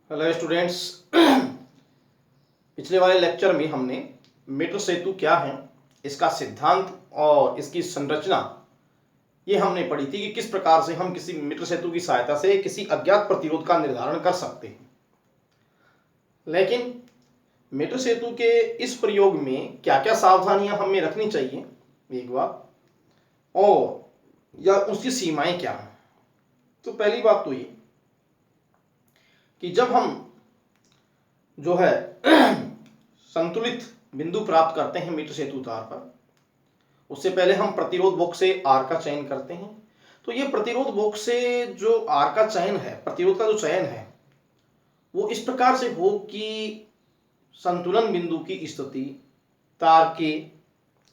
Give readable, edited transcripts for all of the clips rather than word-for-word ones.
Hello students. पिछले वाले lecture में हमने मीटर सेतु क्या है, इसका सिद्धांत और इसकी संरचना ये हमने पढ़ी थी कि किस प्रकार से हम किसी मीटर सेतु की सहायता से किसी अज्ञात प्रतिरोध का निर्धारण कर सकते हैं। लेकिन मीटर सेतु के इस प्रयोग में क्या क्या सावधानियां हमें रखनी चाहिए एक बार, और या उसकी सीमाएं क्या हैं। तो पहली बात तो ये कि जब हम जो है संतुलित बिंदु प्राप्त करते हैं मीटर सेतु तार पर, उससे पहले हम प्रतिरोध बॉक्स से आर का चयन करते हैं। तो ये प्रतिरोध बॉक्स से जो आर का चयन है, प्रतिरोध का जो चयन है, वो इस प्रकार से हो कि संतुलन बिंदु की स्थिति तार के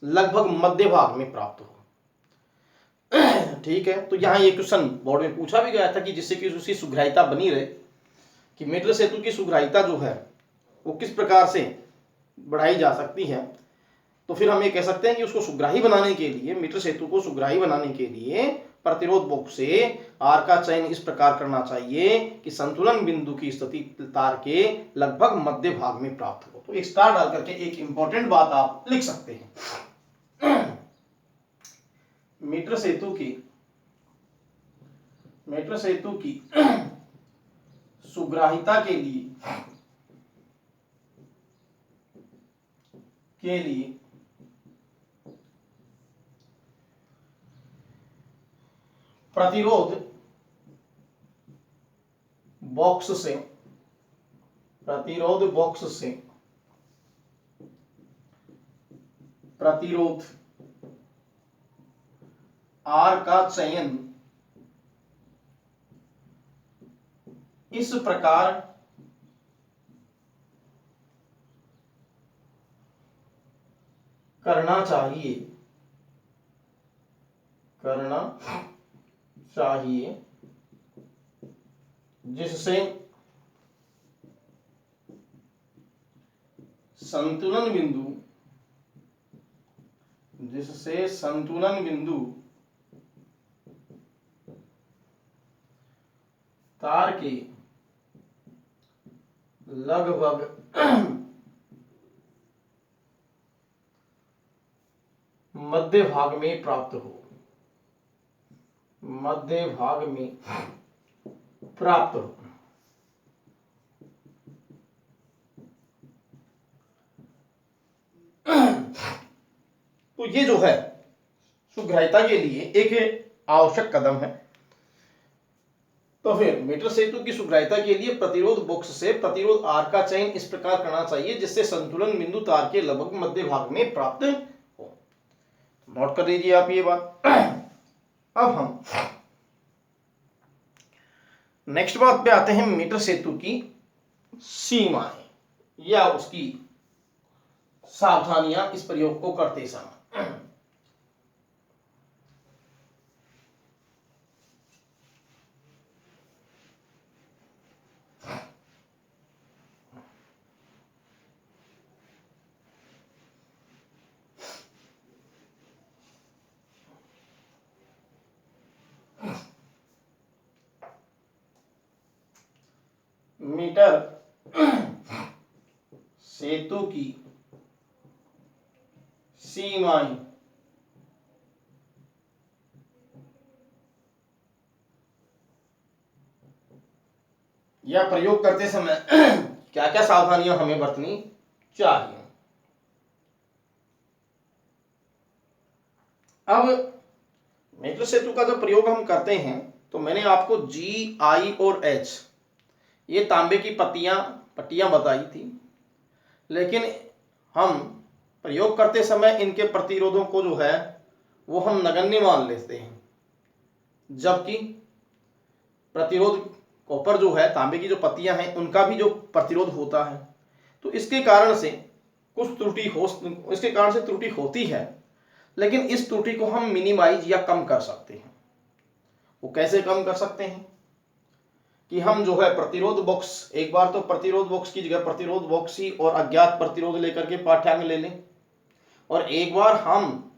लगभग मध्य भाग में प्राप्त हो। ठीक है, तो यहाँ ये क्वेश्चन बोर्ड में पूछा भी गया था कि जिससे कि उसकी सुग्राहिता बनी रहे, कि मीटर सेतु की सुग्राहिता जो है वो किस प्रकार से बढ़ाई जा सकती है। तो फिर हम ये कह सकते हैं कि उसको सुग्राही बनाने के लिए, मीटर सेतु को सुग्राही बनाने के लिए प्रतिरोध बॉक्स से आर का चयन इस प्रकार करना चाहिए कि संतुलन बिंदु की स्थिति तार के लगभग मध्य भाग में प्राप्त हो। तो एक स्टार डाल करके एक इंपॉर्टेंट बात आप लिख सकते हैं। मीटर सेतु की सुग्राहिता के लिए प्रतिरोध बॉक्स से प्रतिरोध आर का चयन इस प्रकार करना चाहिए जिससे संतुलन बिंदु तार के लगभग मध्य भाग में प्राप्त हो। तो ये जो है सुग्राहिता के लिए एक आवश्यक कदम है। तो फिर मीटर सेतु की सुग्राहिता के लिए प्रतिरोध बॉक्स से प्रतिरोध आर का चयन इस प्रकार करना चाहिए जिससे संतुलन बिंदु तार के लगभग मध्य भाग में प्राप्त हो। नोट कर लीजिए आप ये बात। अब हम नेक्स्ट बात पे आते हैं, मीटर सेतु की सीमाएं या उसकी सावधानियां इस प्रयोग को करते समय। मीटर सेतु की सीमाएं या प्रयोग करते समय क्या क्या सावधानियां हमें बरतनी चाहिए। अब मीटर सेतु का जब प्रयोग हम करते हैं तो मैंने आपको जी, आई और एच ये तांबे की पट्टियां बताई थी, लेकिन हम प्रयोग करते समय इनके प्रतिरोधों को जो है वो हम नगण्य मान लेते हैं, जबकि प्रतिरोध कॉपर जो है, तांबे की जो पत्तियां हैं, उनका भी जो प्रतिरोध होता है। तो इसके कारण से त्रुटि होती है, लेकिन इस त्रुटि को हम मिनिमाइज या कम कर सकते हैं। वो कैसे कम कर सकते हैं कि हम जो है प्रतिरोध बॉक्स, एक बार तो प्रतिरोध बॉक्स की जगह प्रतिरोध बॉक्स ही और अज्ञात प्रतिरोध लेकर के पाठ्यांक ले लें, और एक बार हम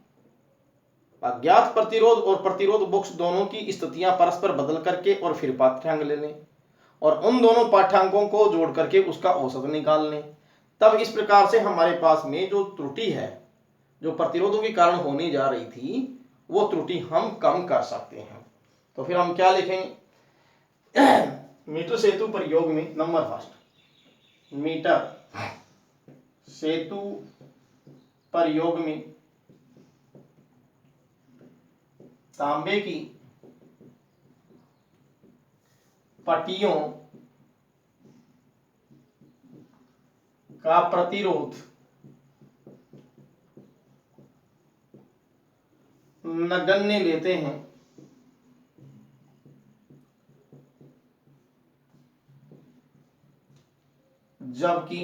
अज्ञात प्रतिरोध और प्रतिरोध बॉक्स दोनों की स्थितियां परस्पर बदल करके और फिर पाठ्यांक ले लें, और उन दोनों पाठ्यांकों को जोड़ करके उसका औसत निकाल लें। तब इस प्रकार से हमारे पास में जो त्रुटि है, जो प्रतिरोधों के कारण होने जा रही थी, वो त्रुटि हम कम कर सकते हैं। तो फिर हम क्या लिखेंगे? मीटर सेतु प्रयोग में नंबर फर्स्ट, मीटर सेतु प्रयोग में तांबे की पट्टियों का प्रतिरोध नगण्य लेते हैं, जबकि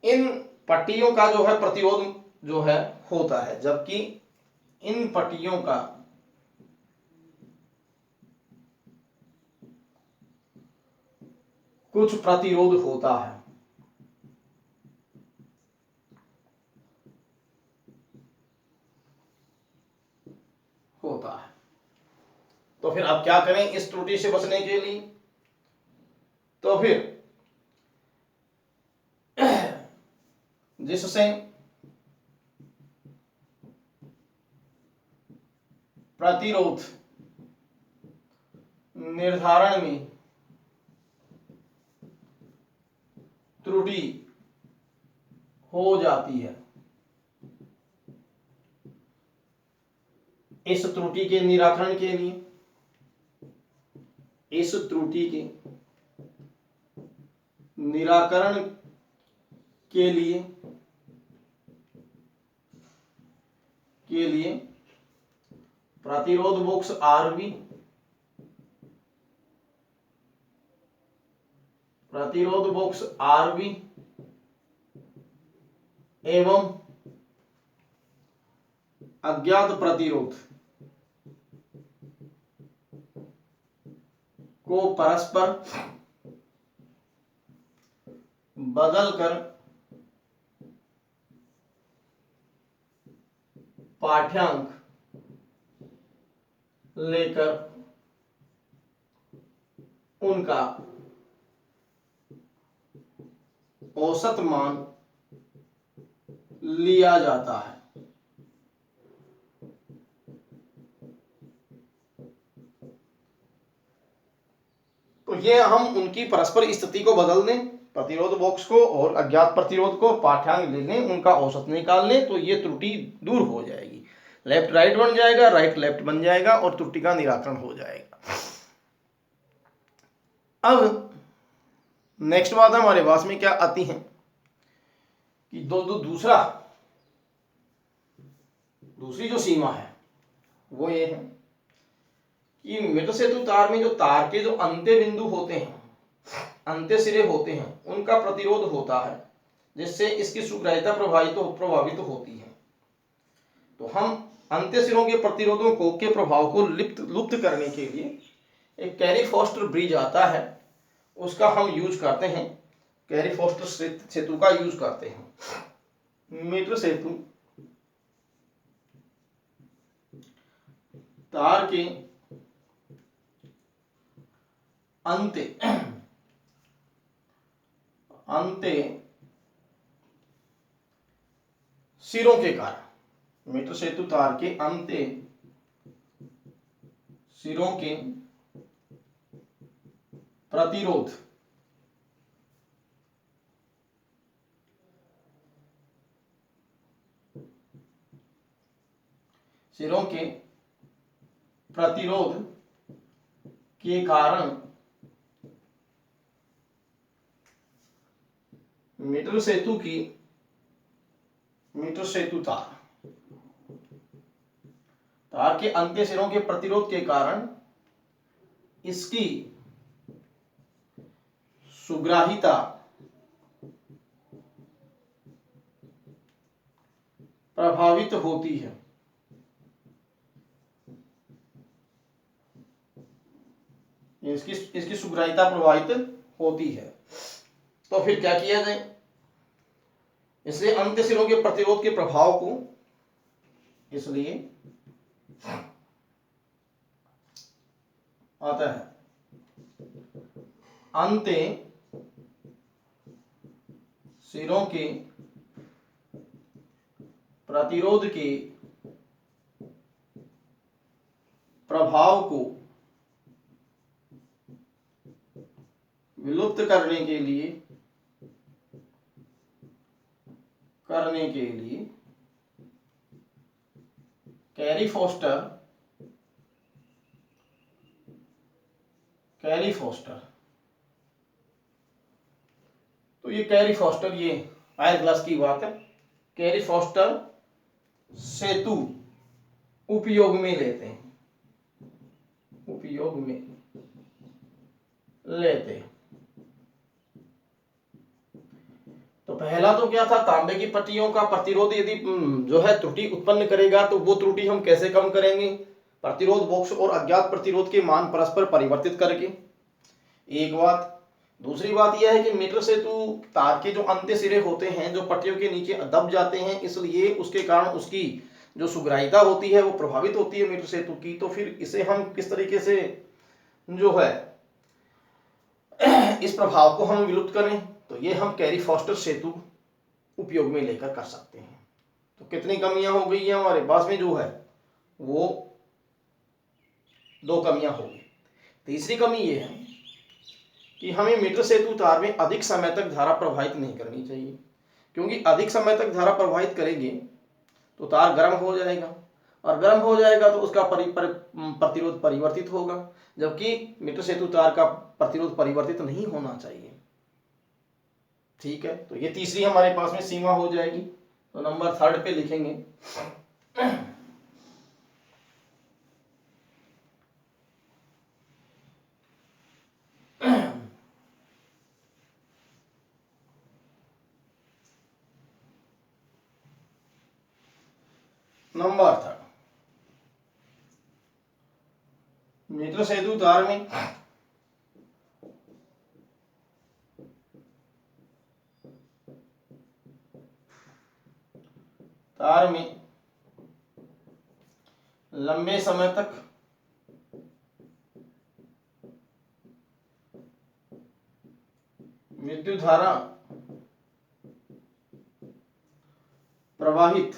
इन पट्टियों का जो है प्रतिरोध जो है होता है, जबकि इन पट्टियों का कुछ प्रतिरोध होता है। तो फिर अब क्या करें इस त्रुटि से बचने के लिए? तो फिर जिससे प्रतिरोध निर्धारण में त्रुटि हो जाती है, इस त्रुटि के निराकरण के लिए, इस त्रुटि के निराकरण के लिए प्रतिरोध बॉक्स आरबी, प्रतिरोध बॉक्स आरबी एवं अज्ञात प्रतिरोध को परस्पर बदलकर पाठ्यांक लेकर उनका औसत मान लिया जाता है। तो ये हम उनकी परस्पर स्थिति को बदल दें, प्रतिरोध बॉक्स को और अज्ञात प्रतिरोध को पाठ्यांक ले लें, उनका औसत निकाल लें, तो ये त्रुटि दूर हो जाएगी। लेफ्ट राइट बन जाएगा, राइट लेफ्ट बन जाएगा और त्रुटि का निराकरण हो जाएगा। अब नेक्स्ट बात हमारे पास में क्या आती है कि दूसरी जो सीमा है वो ये है कि मीटर सेतु तार में जो तार के जो अंत्य बिंदु होते हैं, अंत्य सिरे होते हैं, उनका प्रतिरोध होता है, जिससे इसकी सुग्राह्यता प्रभावित होती है। तो हम अंत्य सिरों के प्रतिरोधों के प्रभाव को लुप्त करने के लिए एक कैरी फॉस्टर ब्रिज आता है, उसका हम यूज करते हैं, कैरी फॉस्टर सेतु का यूज करते हैं। मीटर सेतु तार के अंत्य सिरों के कारण, मीटर सेतु तार के अंत्य सिरों के प्रतिरोध के कारण मीटर सेतु तार के अंत्य सिरों के प्रतिरोध के कारण इसकी सुग्राहिता प्रभावित होती है। इसकी सुग्राहिता प्रभावित होती है। तो फिर क्या किया जाए? इसलिए अंत्य सिरों के प्रतिरोध के प्रभाव को इसलिए अतः अंते सिरों के प्रतिरोध के प्रभाव को विलुप्त करने के लिए कैरी फोस्टर तो ये कैरी फोस्टर, ये आयर ग्लास की बात है, कैरी फोस्टर सेतु उपयोग में लेते हैं, तो पहला तो क्या था, तांबे की पट्टियों का प्रतिरोध यदि जो है त्रुटि उत्पन्न करेगा तो वो त्रुटि हम कैसे कम करेंगे, प्रतिरोध बॉक्स और अज्ञात प्रतिरोध के मान परस्पर परिवर्तित करके, एक बात। दूसरी बात यह है कि मीटर सेतु तार के जो अंत्य सिरे होते हैं जो पट्टियों के नीचे दब जाते हैं, इसलिए उसके कारण उसकी जो सुग्राहिता होती है वो प्रभावित होती है मीटर सेतु की। तो फिर इसे हम किस तरीके से जो है इस प्रभाव को हम विलुप्त करें, तो ये हम कैरी फोस्टर सेतु उपयोग में लेकर कर सकते हैं। तो कितनी कमियां हो गई हैं हमारे पास में, जो है वो 2 कमियां हो गई। तीसरी कमी ये है कि हमें मीटर सेतु तार में अधिक समय तक धारा प्रवाहित नहीं करनी चाहिए, क्योंकि अधिक समय तक धारा प्रवाहित करेंगे तो तार गर्म हो जाएगा, और गर्म हो जाएगा तो उसका प्रतिरोध परिवर्तित होगा, जबकि मीटर सेतु तार का प्रतिरोध परिवर्तित नहीं होना चाहिए। ठीक है, तो ये तीसरी हमारे पास में सीमा हो जाएगी। तो नंबर 3 पे लिखेंगे नंबर 3, मीटर सेतु तार में लंबे समय तक विद्युत धारा प्रवाहित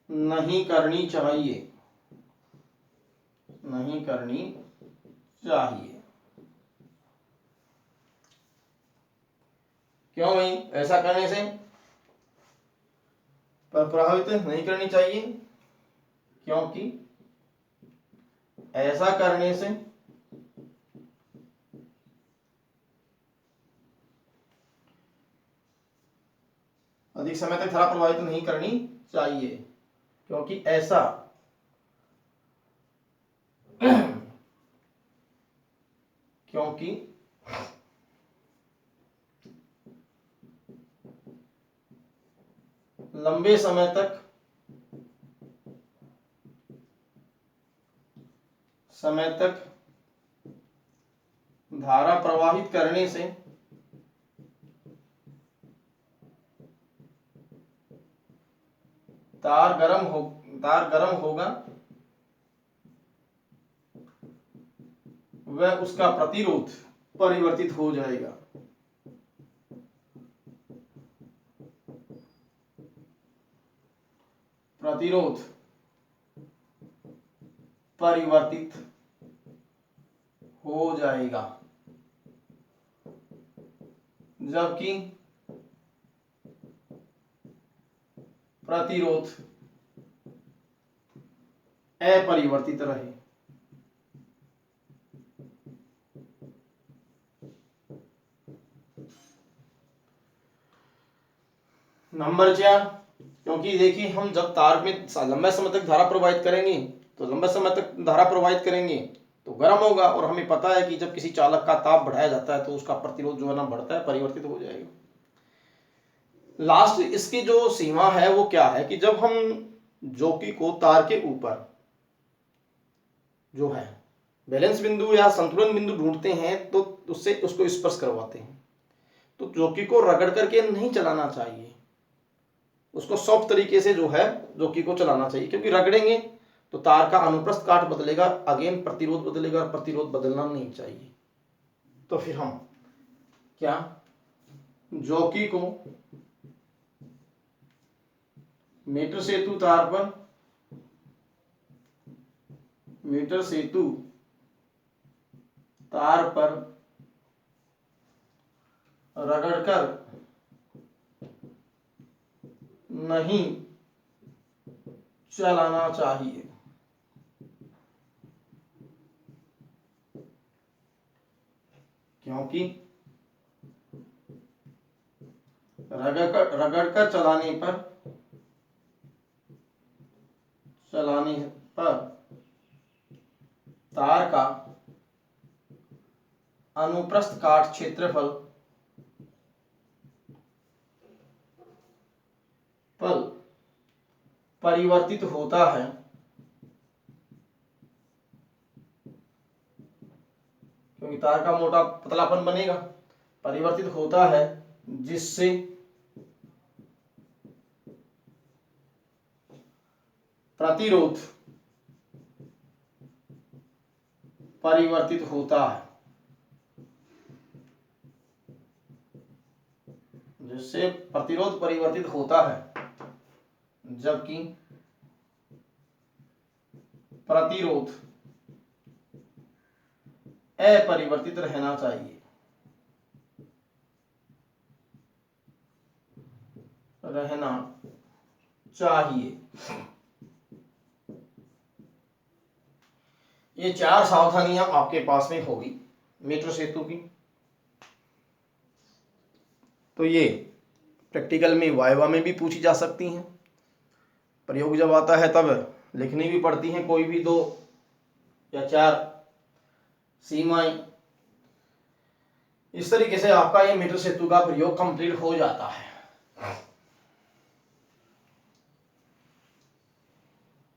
नहीं करनी चाहिए, क्यों भाई ऐसा करने से प्रभावित नहीं करनी चाहिए? क्योंकि ऐसा करने से अधिक समय तक धारा प्रवाहित नहीं करनी चाहिए, क्योंकि ऐसा लंबे समय तक धारा प्रवाहित करने से तार गर्म होगा, वह उसका प्रतिरोध परिवर्तित हो जाएगा। प्रतिरोध परिवर्तित हो जाएगा, जबकि प्रतिरोध अपरिवर्तित रहे। नंबर 4, क्योंकि देखिए हम जब तार में लंबे समय तक धारा प्रवाहित करेंगे तो गर्म होगा, और हमें पता है कि जब किसी चालक का ताप बढ़ाया जाता है तो उसका प्रतिरोध जो है ना बढ़ता है, परिवर्तित हो जाएगा। लास्ट इसकी जो सीमा है वो क्या है कि जब हम जोकी को तार के ऊपर जो है बैलेंस बिंदु या संतुलन बिंदु ढूंढते हैं तो उससे उसको स्पर्श करवाते हैं, तो जोकी को रगड़ करके नहीं चलाना चाहिए, उसको सॉफ्ट तरीके से जो है जॉकी को चलाना चाहिए, क्योंकि रगड़ेंगे तो तार का अनुप्रस्थ काट बदलेगा, अगेन प्रतिरोध बदलेगा, और प्रतिरोध बदलना नहीं चाहिए। तो फिर हम क्या जॉकी को मीटर सेतु तार पर, मीटर सेतु तार पर रगड़कर नहीं चलाना चाहिए। क्योंकि रगड़कर चलाने पर तार का अनुप्रस्थ काट क्षेत्रफल परिवर्तित होता है, क्योंकि तार का मोटा पतलापन बनेगा, परिवर्तित होता है, जिससे प्रतिरोध परिवर्तित होता है, जिससे प्रतिरोध परिवर्तित होता है, जबकि प्रतिरोध अपरिवर्तित रहना चाहिए, ये 4 सावधानियां आपके पास में होगी मीटर सेतु की। तो ये प्रैक्टिकल में वाइवा में भी पूछी जा सकती हैं, प्रयोग जब आता है तब लिखनी भी पड़ती हैं, कोई भी 2 या 4 सीमाएं। इस तरीके से आपका ये मीटर सेतु का प्रयोग कंप्लीट हो जाता है।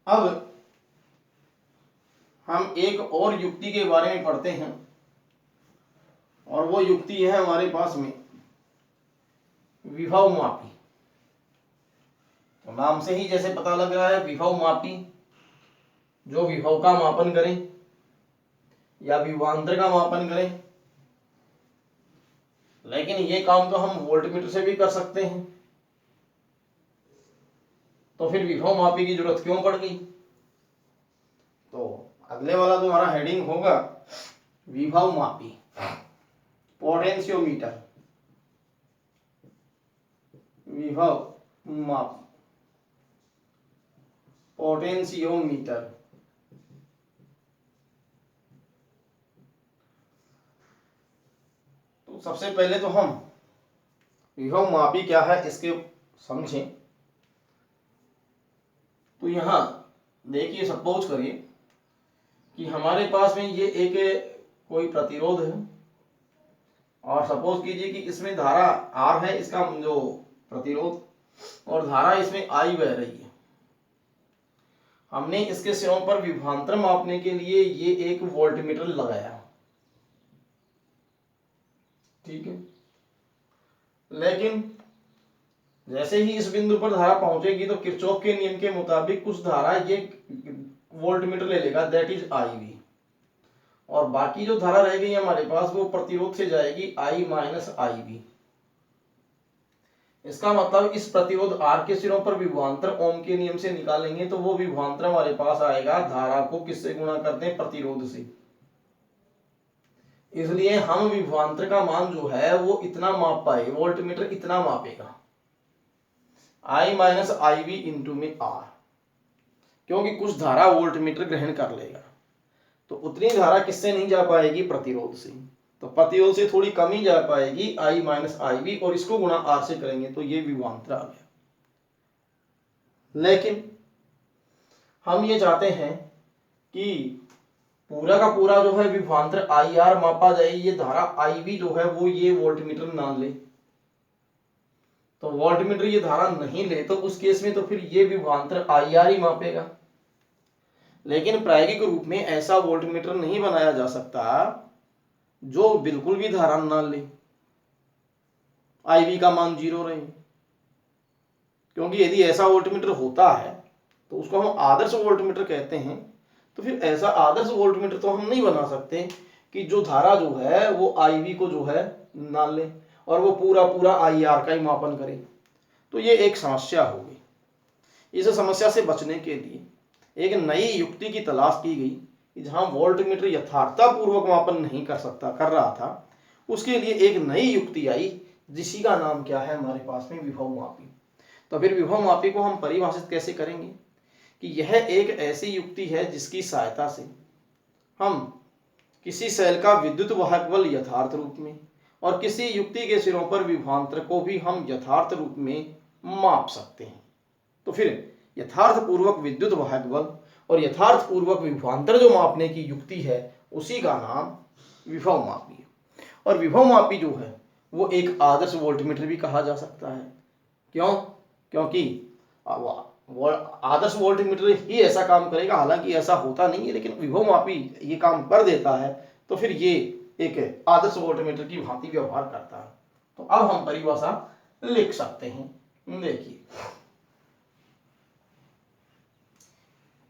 अब हम एक और युक्ति के बारे में पढ़ते हैं, और वो युक्ति है हमारे पास में विभव मापी। तो नाम से ही जैसे पता लग रहा है, विभव मापी जो विभव का मापन करें या विभवांतर का मापन करें। लेकिन ये काम तो हम वोल्टमीटर से भी कर सकते हैं, तो फिर विभव मापी की जरूरत क्यों पड़ गई? तो अगले वाला जो हमारा हेडिंग होगा विभव मापी, पोटेंशियोमीटर, विभव मापी, पोटेंशियोमीटर। तो सबसे पहले तो हम विभव मापी क्या है इसके समझें। तो यहां देखिए, सपोज करिए कि हमारे पास में ये एक कोई प्रतिरोध है, और सपोज कीजिए कि इसमें धारा R है, इसका जो प्रतिरोध, और धारा इसमें I बह रही है। हमने इसके सिरों पर विभवांतर मापने के लिए ये एक वोल्टमीटर लगाया, ठीक है। लेकिन जैसे ही इस बिंदु पर धारा पहुंचेगी तो किरचॉफ के नियम के मुताबिक कुछ धारा ये वोल्टमीटर ले लेगा, दैट इज IV, और बाकी जो धारा रह गई हमारे पास वो प्रतिरोध से जाएगी I माइनस IB। इसका मतलब इस प्रतिरोध R के सिरों पर विभवांतर ओम के नियम से निकालेंगे तो वो विभवांतर हमारे पास आएगा धारा को किससे गुणा करते हैं, प्रतिरोध से। इसलिए हम विभवांतर का मान जो है वो इतना माप पाए, वोल्टमीटर इतना मापेगा, I माइनस IB इंटू में R, क्योंकि कुछ धारा वोल्टमीटर ग्रहण कर लेगा, तो उतनी धारा किससे नहीं जा पाएगी, प्रतिरोध से। तो प्रतिरोध से थोड़ी कम ही जा पाएगी, I माइनस IB, और इसको गुणा R से करेंगे तो ये विभवांतर आ गया। लेकिन हम ये चाहते हैं कि पूरा का पूरा जो है विभवांतर IR मापा जाए, ये धारा IB जो है वो ये वोल्टमीटर ना ले। तो वोल्टमीटर ये धारा नहीं ले तो उस केस में तो फिर ये विभवांतर IR ही मापेगा। लेकिन प्रायोगिक रूप में ऐसा वोल्टमीटर नहीं बनाया जा सकता जो बिल्कुल भी धारा ना ले, IB का मान 0 रहे। क्योंकि यदि ऐसा वोल्टमीटर होता है तो उसको हम आदर्श वोल्टमीटर कहते हैं। तो फिर ऐसा आदर्श वोल्टमीटर तो हम नहीं बना सकते कि जो धारा जो है वो IV को जो है ना ले और वो पूरा पूरा IR का ही मापन करे। तो ये एक समस्या होगी। इस समस्या से बचने के लिए एक नई युक्ति की तलाश की गई कि जहां वोल्टमीटर यथार्थतापूर्वक मापन नहीं कर रहा था, उसके लिए एक नई युक्ति आई जिसी का नाम क्या है हमारे पास में, विभव मापी। तो फिर विभव मापी को हम परिभाषित कैसे करेंगे कि यह एक ऐसी युक्ति है जिसकी सहायता से हम किसी सेल का विद्युत वाहक बल यथार्थ रूप में और किसी युक्ति के सिरों पर विभवांतर को भी हम यथार्थ रूप में माप सकते हैं। तो फिर यथार्थ पूर्वक विद्युत वाहक बल और यथार्थ पूर्वक विभवांतर जो मापने की युक्ति है उसी का नाम विभव मापी है। और विभव मापी जो है वो एक आदर्श वोल्टमीटर भी कहा जा सकता है। क्यों? क्योंकि वो आदर्श वोल्टमीटर ही ऐसा काम करेगा, हालांकि ऐसा होता नहीं है, लेकिन विभव मापी ये काम कर देता है। तो फिर ये एक आदर्श वोल्टमीटर की भांति व्यवहार करता है। तो अब हम परिभाषा लिख सकते हैं। देखिए,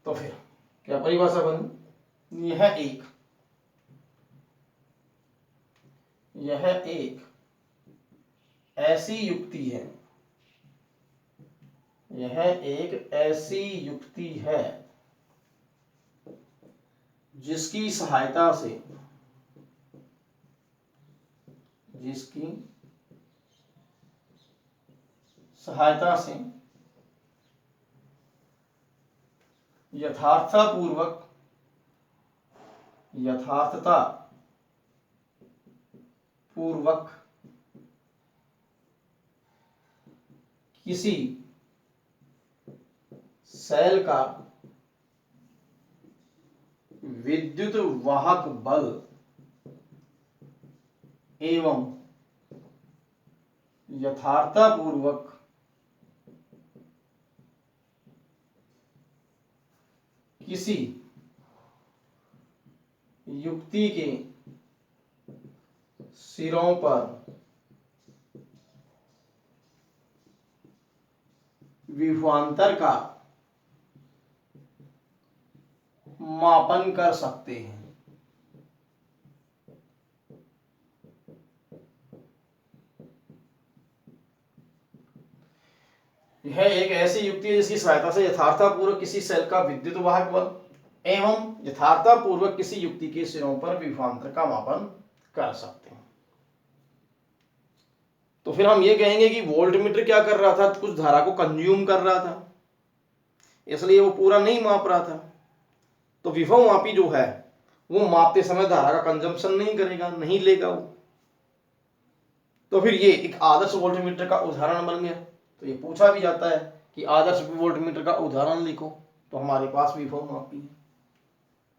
तो फिर क्या परिभाषा बनी? यह एक ऐसी युक्ति है, यह एक ऐसी युक्ति है जिसकी सहायता से यथार्थता पूर्वक किसी सेल का विद्युत वाहक बल एवं यथार्थता पूर्वक किसी युक्ति के सिरों पर विभवांतर का मापन कर सकते हैं। यह एक ऐसी युक्ति है जिसकी सहायता से यथार्थतापूर्वक किसी सेल का विद्युत वाहक बल एवं यथार्थतापूर्वक किसी युक्ति के सिरों पर विभवांतर का मापन कर सकते हैं। तो फिर हम ये कहेंगे कि वोल्टमीटर क्या कर रहा था? कुछ धारा को कंज्यूम कर रहा था, इसलिए वो पूरा नहीं माप रहा था। तो विभव मापी जो है वो मापते समय धारा का कंजम्पशन नहीं करेगा, नहीं लेगा वो। तो फिर ये एक आदर्श वोल्टमीटर का उदाहरण बन गया। तो ये पूछा भी जाता है कि आदर्श वोल्टमीटर का उदाहरण लिखो, तो हमारे पास विभव मापी है।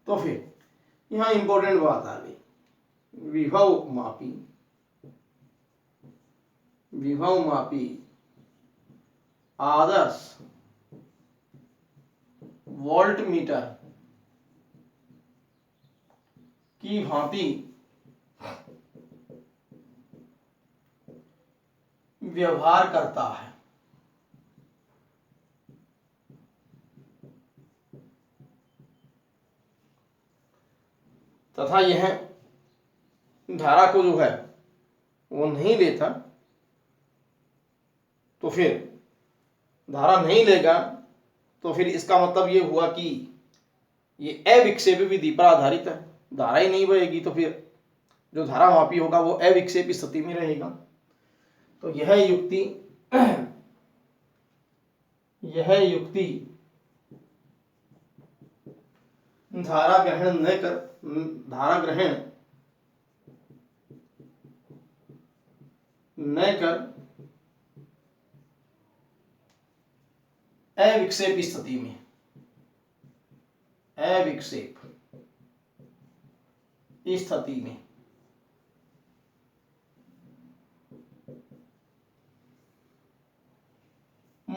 तो फिर यहां इंपॉर्टेंट बात आ गई, विभव मापी आदर्श वोल्टमीटर की भांति व्यवहार करता है। तथा यह धारा को जो है वो नहीं लेता। तो फिर धारा नहीं लेगा तो फिर इसका मतलब ये हुआ कि ये अविक्षेपी विधि पर आधारित है, धारा ही नहीं बहेगी। तो फिर जो धारा मापी होगा वो अविक्षेपी स्थिति में रहेगा। तो यह युक्ति धारा ग्रहण न कर अविक्षेप स्थिति में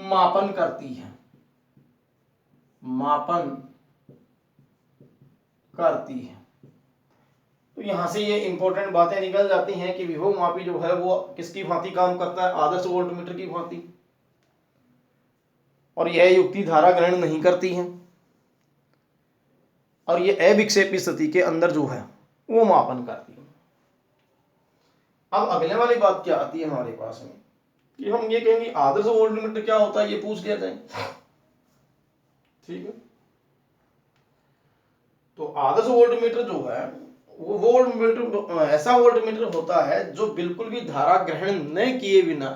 मापन करती है। तो यहां से ये इंपॉर्टेंट बातें निकल जाती हैं कि विभव मापी जो है वो किसकी भांति काम करता है? आदर्श वोल्टमीटर की भांति। और यह युक्ति धारा ग्रहण नहीं करती है और ये अविक्षेपी स्थिति के अंदर जो है वो मापन करती है। अब अगले वाली बात क्या आती है हमारे पास में कि हम ये कहेंगे आदर्श वोल्टमीटर क्या होता है, ये पूछ लिया जाए। ठीक है, तो आदर्श वोल्टमीटर जो है वो वोल्टमीटर ऐसा वोल्टमीटर होता है जो बिल्कुल भी धारा ग्रहण न किए बिना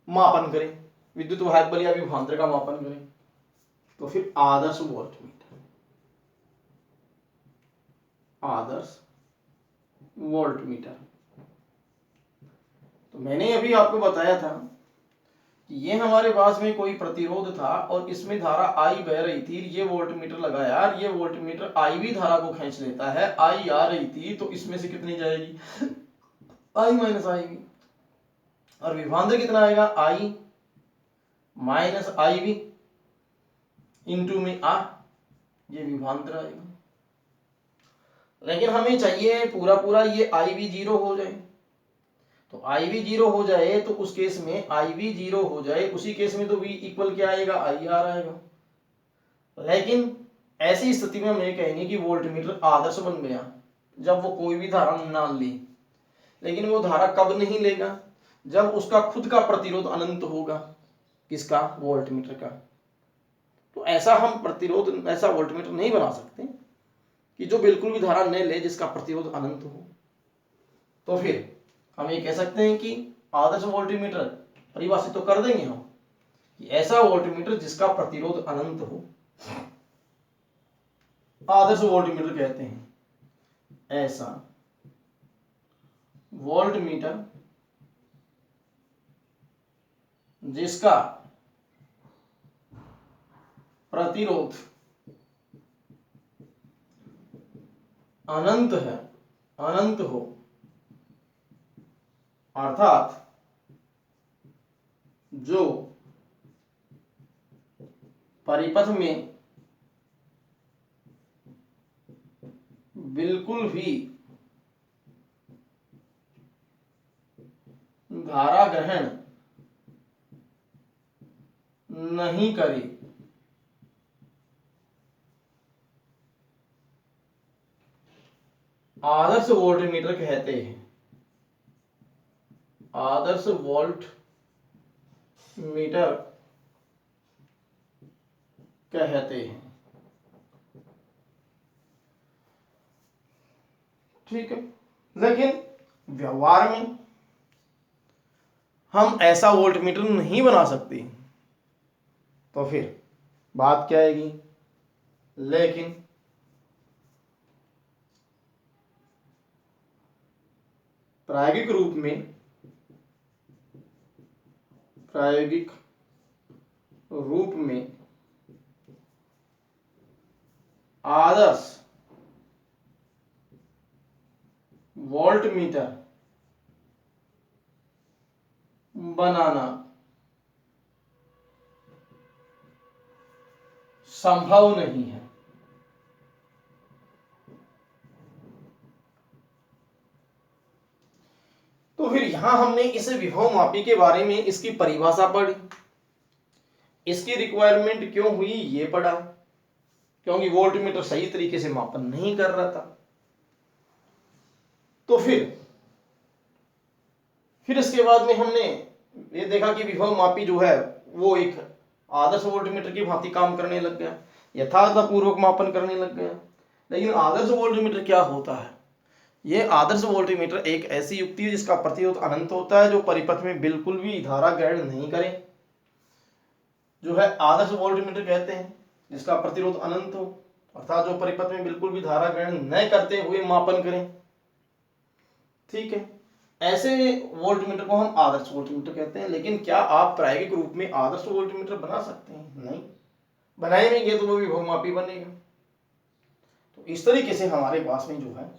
मापन करे, विद्युत वाहक बल या विभवांतर का मापन करे, तो फिर आदर्श वोल्टमीटर, आदर्श वोल्टमीटर। तो मैंने अभी आपको बताया था कि ये हमारे पास में कोई प्रतिरोध था और इसमें धारा आई बह रही थी, ये वोल्टमीटर लगाया और ये वोल्टमीटर आई भी धारा को खींच लेता है, आई आ रही थी तो इसमें से कितनी जाएगी, आई माइनस आई भी, और विभवांतर कितना आएगा, आई माइनस आई भी इंटू में आ, ये विभवांतर आएगा। लेकिन हमें चाहिए पूरा पूरा ये आई भी जीरो हो जाए, तो आई भी जीरो हो जाए तो उस केस में आई भी जीरो हो जाए, उसी केस में तो v इक्वल क्या आएगा, आई आर आएगा। लेकिन ऐसी स्थिति में हम ये कहेंगे कि वोल्टमीटर आदर्श बन गया जब वो कोई भी धारा ना ले। लेकिन वो धारा कब नहीं लेगा, जब उसका खुद का प्रतिरोध अनंत होगा, किसका, वोल्टमीटर का। तो ऐसा हम प्रतिरोध, ऐसा वोल्टमीटर नहीं बना सकते कि जो बिल्कुल भी धारा न ले, जिसका प्रतिरोध अनंत हो। तो फिर हम ये कह सकते हैं कि आदर्श वोल्टमीटर परिभाषित तो कर देंगे हम कि ऐसा वोल्टमीटर जिसका प्रतिरोध अनंत हो, आदर्श वोल्टमीटर कहते हैं ऐसा वोल्टमीटर जिसका प्रतिरोध अनंत है, अनंत हो, अर्थात जो परिपथ में बिल्कुल भी धारा ग्रहण नहीं करे, आदर्श वोल्टमीटर कहते हैं, आदर्श वोल्ट मीटर कहते हैं। ठीक है, लेकिन व्यवहार में हम ऐसा वोल्टमीटर नहीं बना सकते, तो फिर बात क्या आएगी, लेकिन प्रायोगिक रूप में, प्रायोगिक रूप में आदर्श वोल्टमीटर बनाना संभव नहीं है। तो फिर यहां हमने इस विभव मापी के बारे में इसकी परिभाषा पढ़ी, इसकी रिक्वायरमेंट क्यों हुई ये पढ़ा, क्योंकि वोल्टमीटर सही तरीके से मापन नहीं कर रहा था। तो फिर इसके बाद में हमने ये देखा कि विभव मापी जो है वो एक आदर्श वोल्टमीटर की भांति काम करने लग गया, यथार्थपूर्वक मापन करने लग गया। लेकिन आदर्श वोल्टमीटर क्या होता है, ये आदर्श वोल्टमीटर एक ऐसी युक्ति है जिसका प्रतिरोध अनंत होता है, जो परिपथ में बिल्कुल भी धारा ग्रहण नहीं करे, जो है आदर्श वोल्टमीटर कहते हैं, जिसका प्रतिरोध अनंत हो, अर्थात जो परिपथ में बिल्कुल भी धारा ग्रहण न करते हुए मापन करें। ठीक है, ऐसे वोल्टमीटर को हम आदर्श वोल्टमीटर कहते हैं। लेकिन क्या आप प्रायोगिक रूप में आदर्श वोल्टमीटर बना सकते हैं, नहीं बनाएंगे तो वो विभव मापी बनेगा। तो इस तरीके से हमारे पास में जो है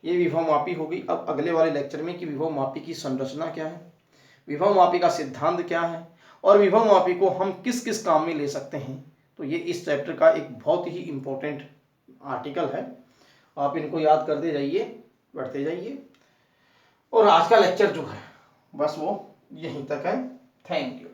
ये विभव मापी होगी। अब अगले वाले लेक्चर में कि विभव मापी की संरचना क्या है, विभव मापी का सिद्धांत क्या है और विभव मापी को हम किस किस काम में ले सकते हैं, तो ये इस चैप्टर का एक बहुत ही इंपॉर्टेंट आर्टिकल है। आप इनको याद करते जाइए, बढ़ते जाइए। और आज का लेक्चर जो है बस वो यहीं तक है। Thank you.